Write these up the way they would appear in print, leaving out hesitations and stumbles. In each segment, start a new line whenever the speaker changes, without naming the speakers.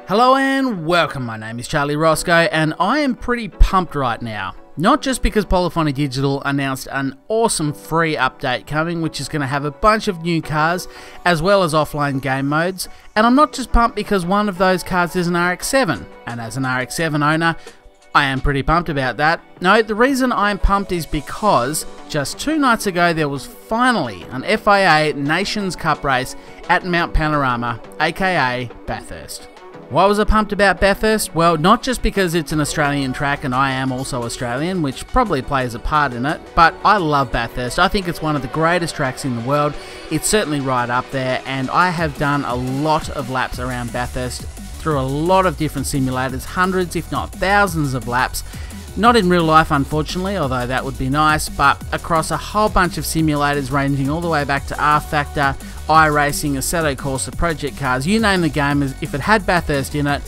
Hello and welcome, my name is Charlie Roscoe and I am pretty pumped right now. Not just because Polyphony Digital announced an awesome free update coming, which is going to have a bunch of new cars as well as offline game modes, and I'm not just pumped because one of those cars is an RX-7, and as an RX-7 owner I am pretty pumped about that. No, the reason I'm pumped is because just 2 nights ago there was finally an FIA Nations Cup race at Mount Panorama, aka Bathurst. Why was I pumped about Bathurst? Well, not just because it's an Australian track and I am also Australian, which probably plays a part in it, but I love Bathurst. I think it's one of the greatest tracks in the world. It's certainly right up there, and I have done a lot of laps around Bathurst through a lot of different simulators, hundreds if not thousands of laps. Not in real life, unfortunately, although that would be nice, but across a whole bunch of simulators ranging all the way back to rFactor, iRacing, Assetto Corsa, Project Cars, you name the game. If it had Bathurst in it,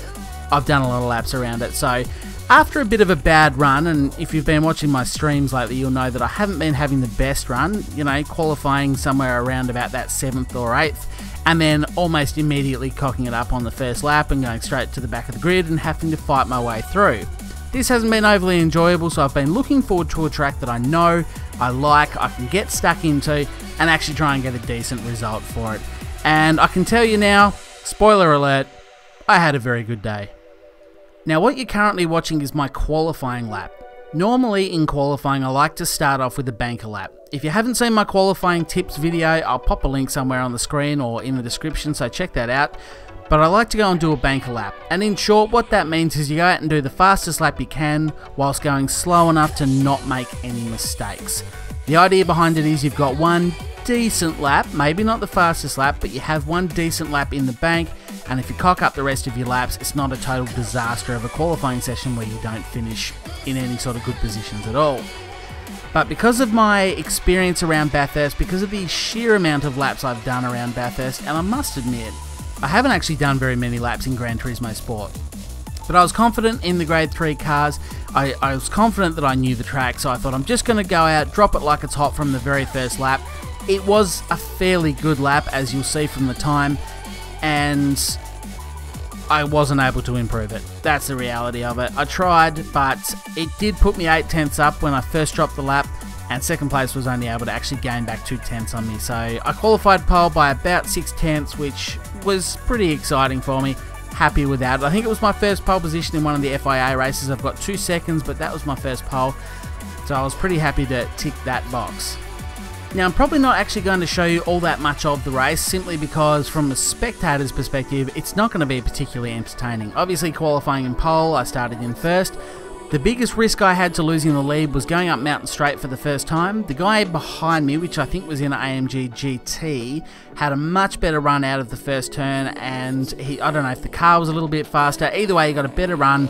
I've done a lot of laps around it. So after a bit of a bad run, and if you've been watching my streams lately, you'll know that I haven't been having the best run, you know, qualifying somewhere around about that 7th or 8th, and then almost immediately cocking it up on the first lap and going straight to the back of the grid and having to fight my way through. This hasn't been overly enjoyable, so I've been looking forward to a track that I know, I like, I can get stuck into, and actually try and get a decent result for it. And I can tell you now, spoiler alert, I had a very good day. Now what you're currently watching is my qualifying lap. Normally in qualifying I like to start off with a banker lap. If you haven't seen my qualifying tips video, I'll pop a link somewhere on the screen or in the description, so check that out. But I like to go and do a banker lap, and in short what that means is you go out and do the fastest lap you can whilst going slow enough to not make any mistakes. The idea behind it is you've got one decent lap, maybe not the fastest lap, but you have one decent lap in the bank, and if you cock up the rest of your laps, it's not a total disaster of a qualifying session where you don't finish in any sort of good positions at all. But because of my experience around Bathurst, because of the sheer amount of laps I've done around Bathurst, and I must admit, I haven't actually done very many laps in Gran Turismo Sport, but I was confident in the Grade 3 cars. I was confident that I knew the track, so I thought I'm just going to go out, drop it like it's hot from the very first lap. It was a fairly good lap, as you'll see from the time, and I wasn't able to improve it. That's the reality of it. I tried, but it did put me 8/10 up when I first dropped the lap, and second place was only able to actually gain back 2/10 on me. So I qualified pole by about 6/10, which was pretty exciting for me. Happy with that. I think it was my first pole position in one of the FIA races. I've got 2 seconds, but that was my first pole, so I was pretty happy to tick that box. Now I'm probably not actually going to show you all that much of the race, simply because from a spectator's perspective it's not going to be particularly entertaining. Obviously qualifying in pole, I started in first. The biggest risk I had to losing the lead was going up Mountain Straight for the first time. The guy behind me, which I think was in an AMG GT, had a much better run out of the first turn, and I don't know if the car was a little bit faster. Either way, he got a better run,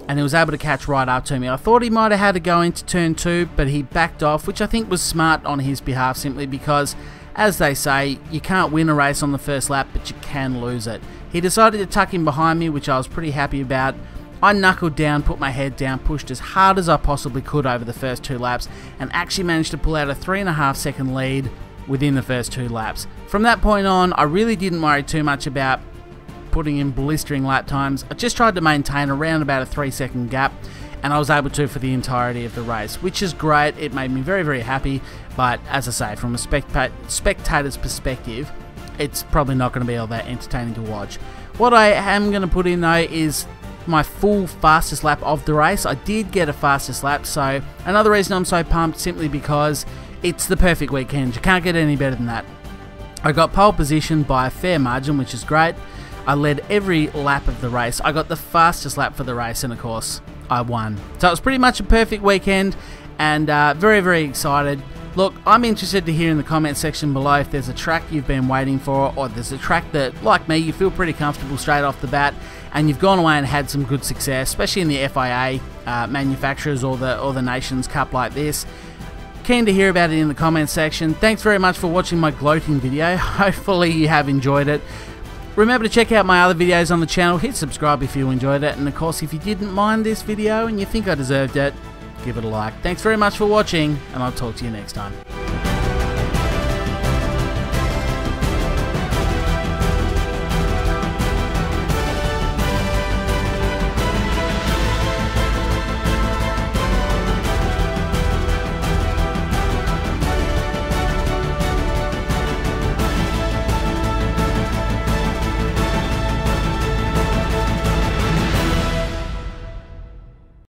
and he was able to catch right up to me. I thought he might have had to go into turn 2, but he backed off, which I think was smart on his behalf, simply because, as they say, you can't win a race on the first lap, but you can lose it. He decided to tuck in behind me, which I was pretty happy about. I knuckled down, put my head down, pushed as hard as I possibly could over the first 2 laps, and actually managed to pull out a 3.5 second lead within the first 2 laps. From that point on, I really didn't worry too much about putting in blistering lap times. I just tried to maintain around about a 3-second gap, and I was able to for the entirety of the race, which is great. It made me very, very happy, but as I say, from a spectator's perspective, it's probably not going to be all that entertaining to watch. What I am going to put in though is my full fastest lap of the race. I did get a fastest lap, so another reason I'm so pumped, simply because it's the perfect weekend. You can't get any better than that. I got pole position by a fair margin, which is great. I led every lap of the race. I got the fastest lap for the race, and of course I won. So it was pretty much a perfect weekend, and very, very excited. Look, I'm interested to hear in the comment section below if there's a track you've been waiting for, or there's a track that, like me, you feel pretty comfortable straight off the bat, and you've gone away and had some good success, especially in the FIA manufacturers or the Nations Cup like this. Keen to hear about it in the comment section. Thanks very much for watching my gloating video. Hopefully you have enjoyed it. Remember to check out my other videos on the channel. Hit subscribe if you enjoyed it, and of course if you didn't mind this video and you think I deserved it, give it a like. Thanks very much for watching, and I'll talk to you next time.